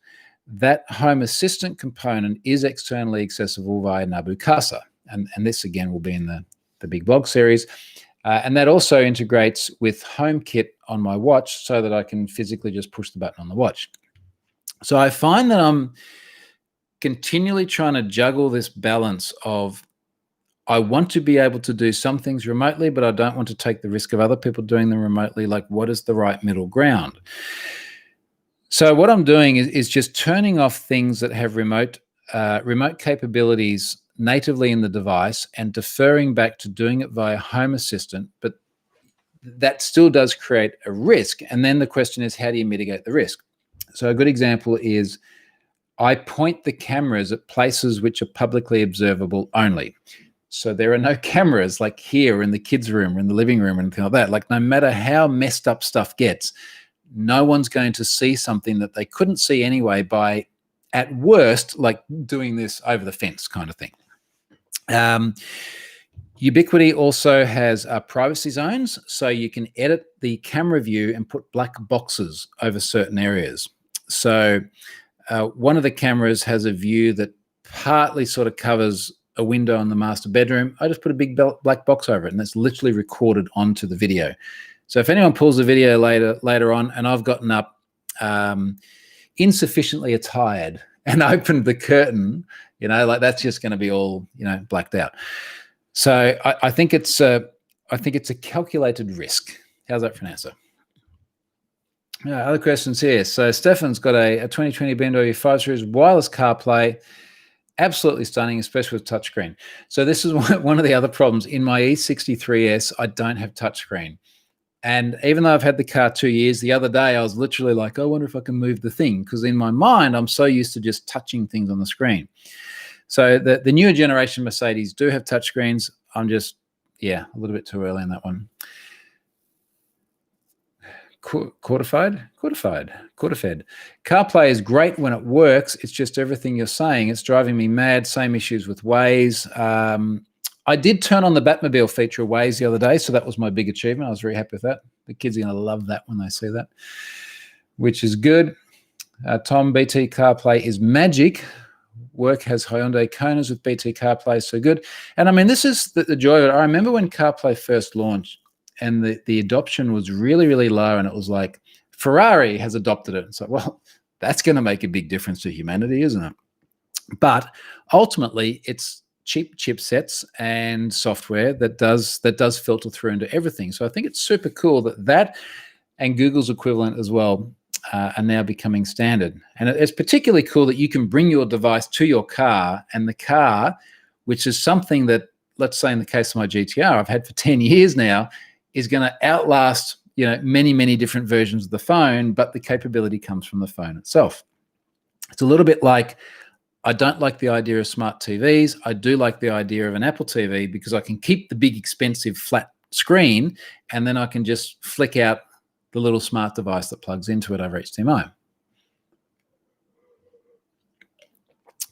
that Home Assistant component is externally accessible via Nabu Casa. And this, again, will be in the big blog series. And that also integrates with HomeKit on my watch so that I can physically just push the button on the watch. So I find that I'm continually trying to juggle this balance of I want to be able to do some things remotely, but I don't want to take the risk of other people doing them remotely. Like, what is the right middle ground? So what I'm doing is just turning off things that have remote capabilities natively in the device and deferring back to doing it via Home Assistant, but that still does create a risk. And then the question is, how do you mitigate the risk? So a good example is I point the cameras at places which are publicly observable only. So there are no cameras like here in the kids' room or in the living room or anything like that. Like, no matter how messed up stuff gets, no one's going to see something that they couldn't see anyway by, at worst, like doing this over the fence kind of thing. Ubiquiti also has privacy zones, so you can edit the camera view and put black boxes over certain areas. So one of the cameras has a view that partly sort of covers a window in the master bedroom. I just put a big black box over it, and that's literally recorded onto the video. So if anyone pulls the video later on and I've gotten up insufficiently attired and opened the curtain, like, that's just going to be all, blacked out. So I think it's a calculated risk. How's that for an answer? Other questions here. So Stefan's got a 2020 BMW 5 Series wireless CarPlay. Absolutely stunning, especially with touchscreen. So this is one of the other problems. In my E63S, I don't have touchscreen. And even though I've had the car 2 years, the other day I was literally like, I wonder if I can move the thing, because in my mind, I'm so used to just touching things on the screen. So the newer generation Mercedes do have touchscreens. I'm just, a little bit too early on that one. Quarterfed. CarPlay is great when it works. It's just everything you're saying. It's driving me mad. Same issues with Waze. I did turn on the Batmobile feature of Waze the other day, so that was my big achievement. I was very happy with that. The kids are going to love that when they see that, which is good. Tom, BT CarPlay is magic. Work has Hyundai Konas with BT CarPlay, so good. And I mean, this is the joy of it. I remember when CarPlay first launched, and the adoption was really, really low, and it was like, Ferrari has adopted it. It's like, well, that's going to make a big difference to humanity, isn't it? But ultimately, it's cheap chipsets and software that does filter through into everything. So I think it's super cool that and Google's equivalent as well are now becoming standard. And it's particularly cool that you can bring your device to your car, and the car, which is something that, let's say in the case of my GTR, I've had for 10 years now, is going to outlast, many, many different versions of the phone, but the capability comes from the phone itself. It's a little bit like, I don't like the idea of smart TVs. I do like the idea of an Apple TV, because I can keep the big, expensive, flat screen, and then I can just flick out the little smart device that plugs into it over HDMI.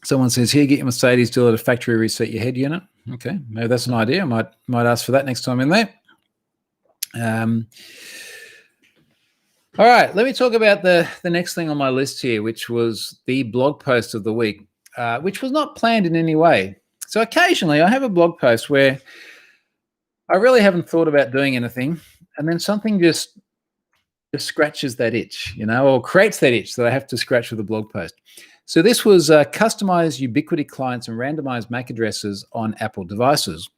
Someone says here, get your Mercedes deal at a factory reset your head unit. Okay, maybe that's an idea. I might ask for that next time in there. All right, let me talk about the next thing on my list here, which was the blog post of the week, which was not planned in any way. So occasionally I have a blog post where I really haven't thought about doing anything, and then something just scratches that itch, or creates that itch that I have to scratch with a blog post. So this was customized Ubiquiti clients and randomized MAC addresses on Apple devices.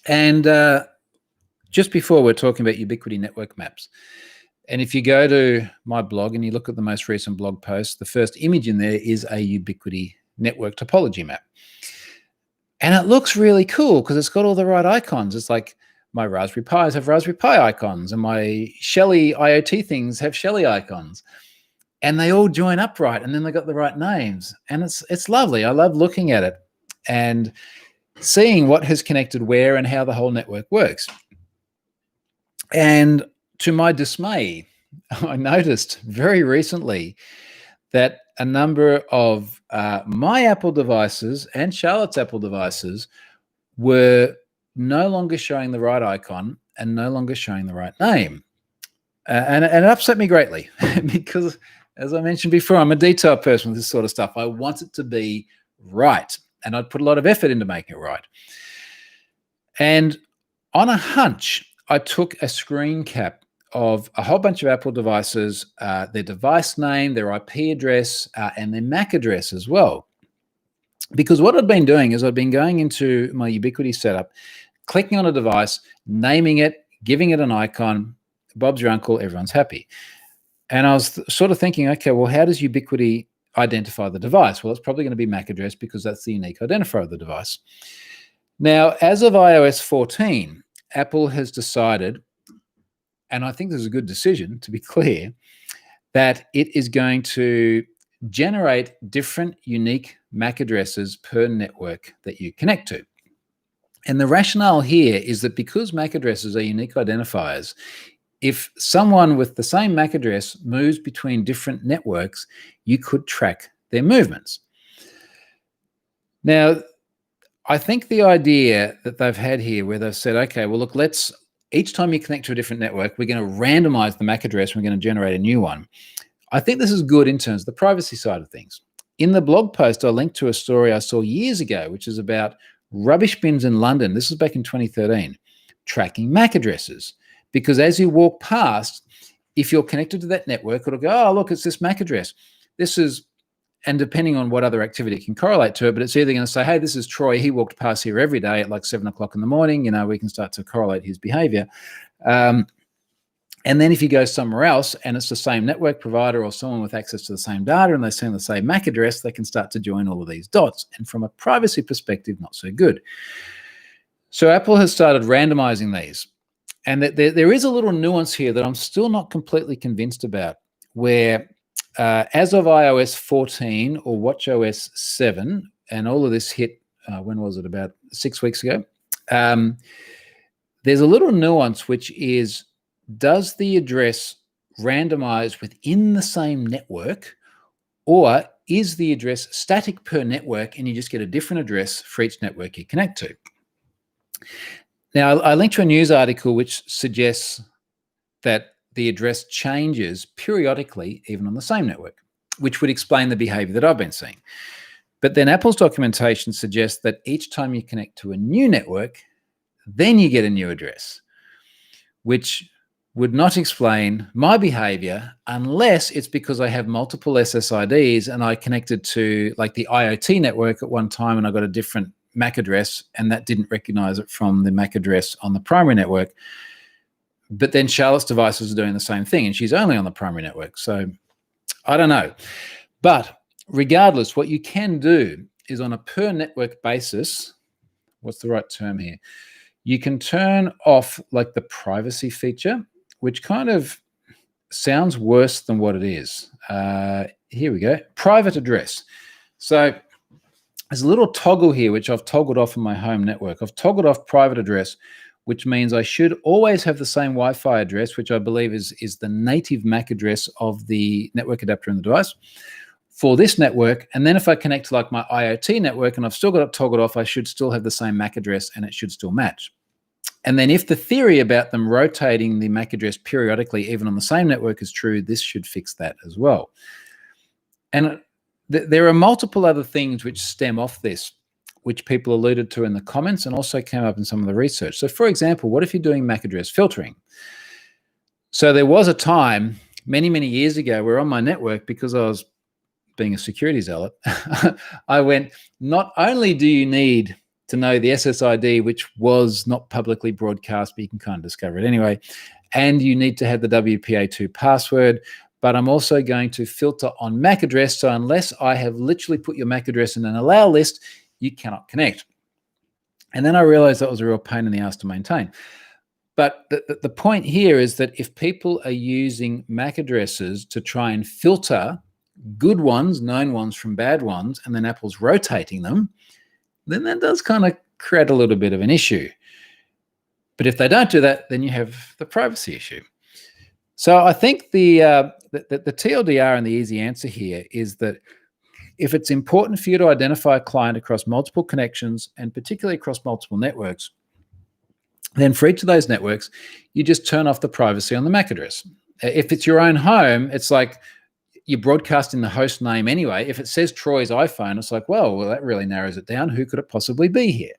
And just before, we're talking about Ubiquiti network maps. And if you go to my blog and you look at the most recent blog post, the first image in there is a Ubiquiti network topology map. And it looks really cool because it's got all the right icons. It's like my Raspberry Pis have Raspberry Pi icons, and my Shelly IoT things have Shelly icons. And they all join up right, and then they got the right names. And it's lovely. I love looking at it and seeing what has connected where and how the whole network works. And to my dismay, I noticed very recently that a number of my Apple devices and Charlotte's Apple devices were no longer showing the right icon and no longer showing the right name. And it upset me greatly because, as I mentioned before, I'm a detail person with this sort of stuff. I want it to be right, and I'd put a lot of effort into making it right. And on a hunch, I took a screen cap of a whole bunch of Apple devices, their device name, their IP address, and their MAC address as well. Because what I'd been doing is I'd been going into my Ubiquiti setup, clicking on a device, naming it, giving it an icon, Bob's your uncle, everyone's happy. And I was sort of thinking, okay, well, how does Ubiquiti identify the device? Well, it's probably going to be MAC address because that's the unique identifier of the device. Now, as of iOS 14, Apple has decided, and I think this is a good decision, to be clear, that it is going to generate different unique MAC addresses per network that you connect to. And the rationale here is that because MAC addresses are unique identifiers, if someone with the same MAC address moves between different networks, you could track their movements. Now, I think the idea that they've had here where they've said, okay, well, look, each time you connect to a different network, we're going to randomize the MAC address, we're going to generate a new one. I think this is good in terms of the privacy side of things. In the blog post, I linked to a story I saw years ago, which is about rubbish bins in London. This was back in 2013, tracking MAC addresses. Because as you walk past, if you're connected to that network, it'll go, oh, look, it's this MAC address. This is, and depending on what other activity can correlate to it, but it's either going to say, hey, this is Troy. He walked past here every day at like 7 o'clock in the morning. We can start to correlate his behavior. And then if you go somewhere else and it's the same network provider or someone with access to the same data and they send the same MAC address, they can start to join all of these dots. And from a privacy perspective, not so good. So Apple has started randomizing these. And there is a little nuance here that I'm still not completely convinced about, where as of iOS 14 or watchOS 7, and all of this hit, when was it, about 6 weeks ago, there's a little nuance, which is, does the address randomize within the same network, or is the address static per network and you just get a different address for each network you connect to? Now, I linked to a news article which suggests that the address changes periodically, even on the same network, which would explain the behavior that I've been seeing. But then Apple's documentation suggests that each time you connect to a new network, then you get a new address, which would not explain my behavior unless it's because I have multiple SSIDs and I connected to like the IoT network at one time and I got a different MAC address and that didn't recognize it from the MAC address on the primary network. But then Charlotte's devices are doing the same thing and she's only on the primary network. So I don't know. But regardless, what you can do is on a per network basis, what's the right term here? You can turn off like the privacy feature, which kind of sounds worse than what it is. Here we go, private address. So there's a little toggle here, which I've toggled off in my home network. I've toggled off private address, which means I should always have the same Wi-Fi address, which I believe is the native MAC address of the network adapter in the device for this network. And then if I connect to like my IoT network and I've still got it toggled off, I should still have the same MAC address and it should still match. And then if the theory about them rotating the MAC address periodically, even on the same network, is true, this should fix that as well. And there are multiple other things which stem off this, which people alluded to in the comments and also came up in some of the research. So for example, what if you're doing MAC address filtering? So there was a time many, many years ago where on my network, because I was being a security zealot, I went, not only do you need to know the SSID, which was not publicly broadcast, but you can kind of discover it anyway, and you need to have the WPA2 password, but I'm also going to filter on MAC address. So unless I have literally put your MAC address in an allow list, you cannot connect. And then I realized that was a real pain in the ass to maintain. But the point here is that if people are using MAC addresses to try and filter good ones, known ones from bad ones, and then Apple's rotating them, then that does kind of create a little bit of an issue. But if they don't do that, then you have the privacy issue. So I think the TLDR and the easy answer here is that if it's important for you to identify a client across multiple connections and particularly across multiple networks, then for each of those networks, you just turn off the privacy on the MAC address. If it's your own home, it's like you're broadcasting the host name anyway. If it says Troy's iPhone, it's like, well, that really narrows it down. Who could it possibly be here?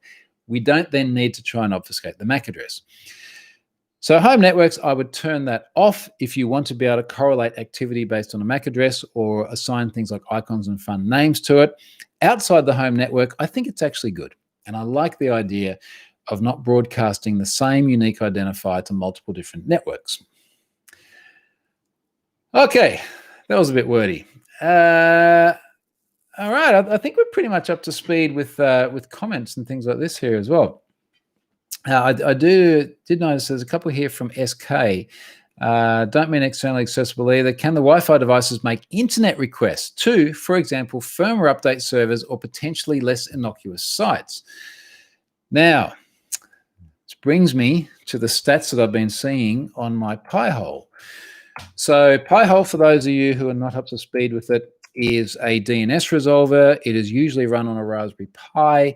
We don't then need to try and obfuscate the MAC address. So home networks, I would turn that off if you want to be able to correlate activity based on a MAC address or assign things like icons and fun names to it. Outside the home network, I think it's actually good. And I like the idea of not broadcasting the same unique identifier to multiple different networks. Okay, that was a bit wordy. All right, I think we're pretty much up to speed with comments and things like this here as well. I did notice there's a couple here from SK. Don't mean externally accessible either. Can the Wi-Fi devices make internet requests to, for example, firmware update servers or potentially less innocuous sites? Now, this brings me to the stats that I've been seeing on my Pi-hole. So Pi-hole, for those of you who are not up to speed with it, is a DNS resolver. It is usually run on a Raspberry Pi.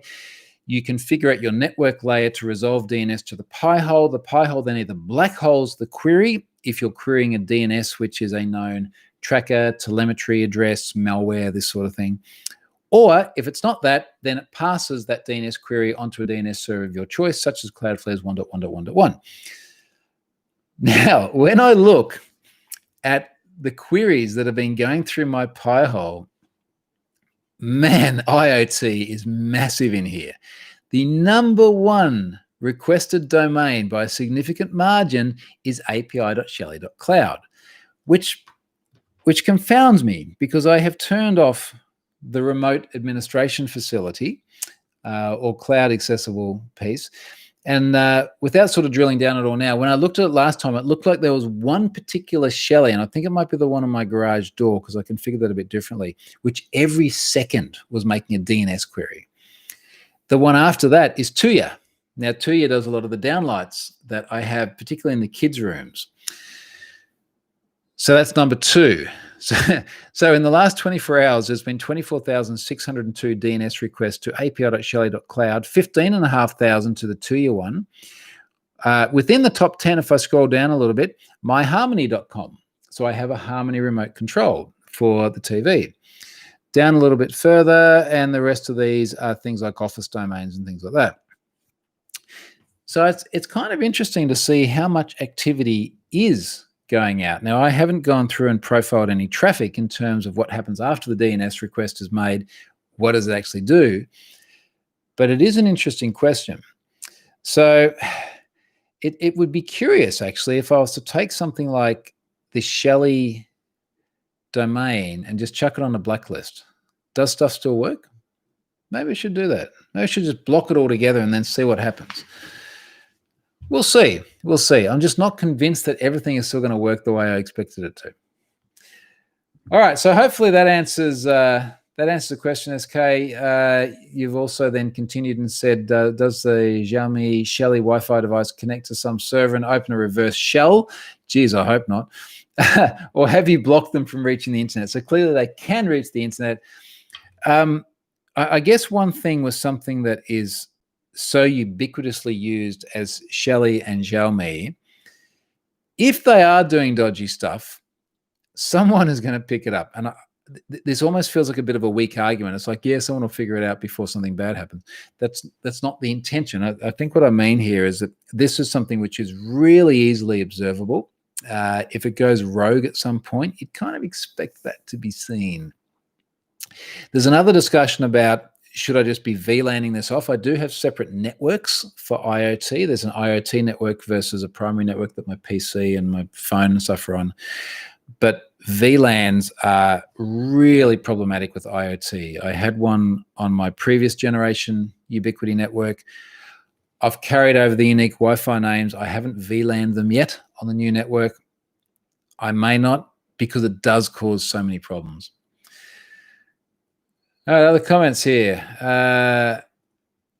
You configure at your network layer to resolve DNS to the Pi-hole. The Pi-hole then either black holes the query if you're querying a DNS, which is a known tracker, telemetry address, malware, this sort of thing. Or if it's not that, then it passes that DNS query onto a DNS server of your choice, such as Cloudflare's 1.1.1.1. Now, when I look at the queries that have been going through my Pi-hole, man, IoT is massive in here. The number one requested domain by a significant margin is api.shelly.cloud, which confounds me because I have turned off the remote administration facility or cloud accessible piece. And without sort of drilling down at all now, when I looked at it last time, it looked like there was one particular Shelly, and I think it might be the one on my garage door because I configured that a bit differently, which every second was making a DNS query. The one after that is Tuya. Now, Tuya does a lot of the downlights that I have, particularly in the kids' rooms. So that's number two. So in the last 24 hours, there's been 24,602 DNS requests to api.shelly.cloud, 15,500 to the Tuya one. Within the top 10, if I scroll down a little bit, myharmony.com. So I have a Harmony remote control for the TV. Down a little bit further, and the rest of these are things like office domains and things like that. So it's kind of interesting to see how much activity is going out. Now, I haven't gone through and profiled any traffic in terms of what happens after the DNS request is made. What does it actually do? But it is an interesting question. So it would be curious, actually, if I was to take something like the Shelly domain and just chuck it on a blacklist. Does stuff still work? Maybe I should do that. Maybe I should just block it all together and then see what happens. We'll see. We'll see. I'm just not convinced that everything is still going to work the way I expected it to. All right. So hopefully that answers the question, SK. You've also then continued and said, does the Xiaomi Shelly Wi-Fi device connect to some server and open a reverse shell? Geez, I hope not. Or have you blocked them from reaching the internet? So clearly they can reach the internet. I guess one thing was something that is so ubiquitously used as Shelly and Xiaomi. If they are doing dodgy stuff, someone is going to pick it up. And this almost feels like a bit of a weak argument. It's like, yeah, someone will figure it out before something bad happens. That's not the intention. I think what I mean here is that this is something which is really easily observable. If it goes rogue at some point, you'd kind of expect that to be seen. There's another discussion about, should I just be VLANing this off? I do have separate networks for IoT. There's an IoT network versus a primary network that my PC and my phone and stuff are on. But VLANs are really problematic with IoT. I had one on my previous generation Ubiquiti network. I've carried over the unique Wi-Fi names. I haven't VLANed them yet on the new network. I may not, because it does cause so many problems. All right, other comments here. Now,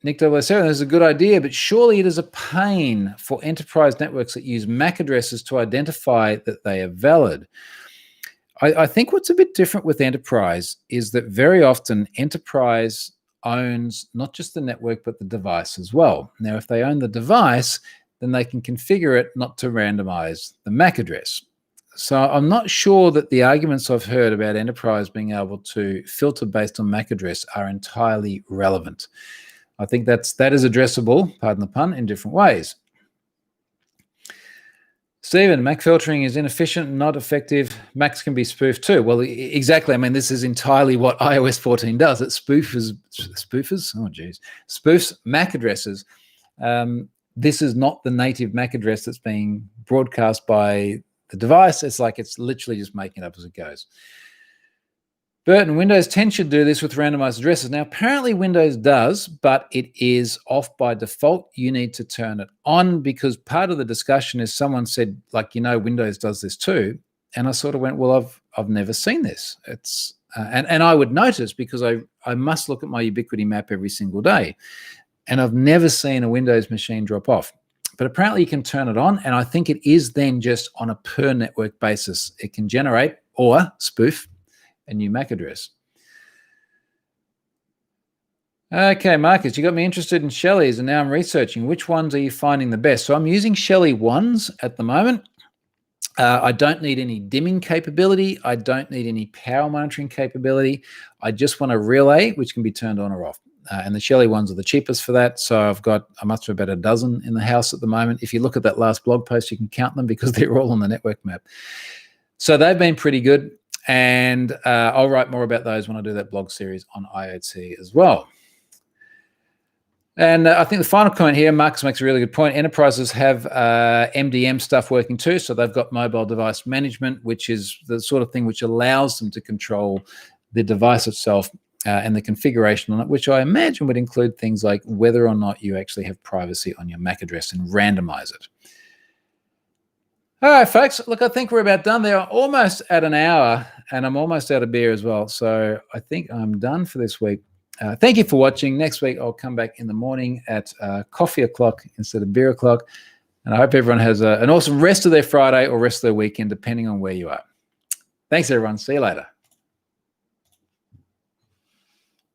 Nick 007, this is a good idea, but surely it is a pain for enterprise networks that use MAC addresses to identify that they are valid. I think what's a bit different with enterprise is that very often enterprise owns not just the network, but the device as well. Now, if they own the device, then they can configure it not to randomize the MAC address. So I'm not sure that the arguments I've heard about enterprise being able to filter based on MAC address are entirely relevant. I think that is addressable, pardon the pun, in different ways. Stephen, MAC filtering is inefficient and not effective. MACs can be spoofed too. Well, exactly. I mean, this is entirely what iOS 14 does. It spoofs MAC addresses. This is not the native MAC address that's being broadcast by the device. It's like it's literally just making it up as it goes. Burton, Windows 10 should do this with randomized addresses. Now, apparently Windows does, but it is off by default. You need to turn it on because part of the discussion is someone said, like, Windows does this too. And I sort of went, well, I've never seen this. It's and I would notice because I must look at my Ubiquiti map every single day. And I've never seen a Windows machine drop off. But apparently you can turn it on. And I think it is then just on a per network basis. It can generate or spoof a new MAC address. Okay, Marcus, you got me interested in Shelly's, and now I'm researching. Which ones are you finding the best? So I'm using Shelly 1s at the moment. I don't need any dimming capability. I don't need any power monitoring capability. I just want a relay, which can be turned on or off. And the Shelly 1s are the cheapest for that. So I must have about a dozen in the house at the moment. If you look at that last blog post, you can count them because they're all on the network map. So they've been pretty good. And I'll write more about those when I do that blog series on IoT as well. And I think the final comment here, Marcus makes a really good point. Enterprises have MDM stuff working too. So they've got mobile device management, which is the sort of thing which allows them to control the device itself and the configuration on it, which I imagine would include things like whether or not you actually have privacy on your MAC address and randomize it. All right, folks, look, I think we're about done there. Almost at an hour, and I'm almost out of beer as well. So I think I'm done for this week. Thank you for watching. Next week, I'll come back in the morning at coffee o'clock instead of beer o'clock. And I hope everyone has an awesome rest of their Friday or rest of their weekend, depending on where you are. Thanks, everyone. See you later.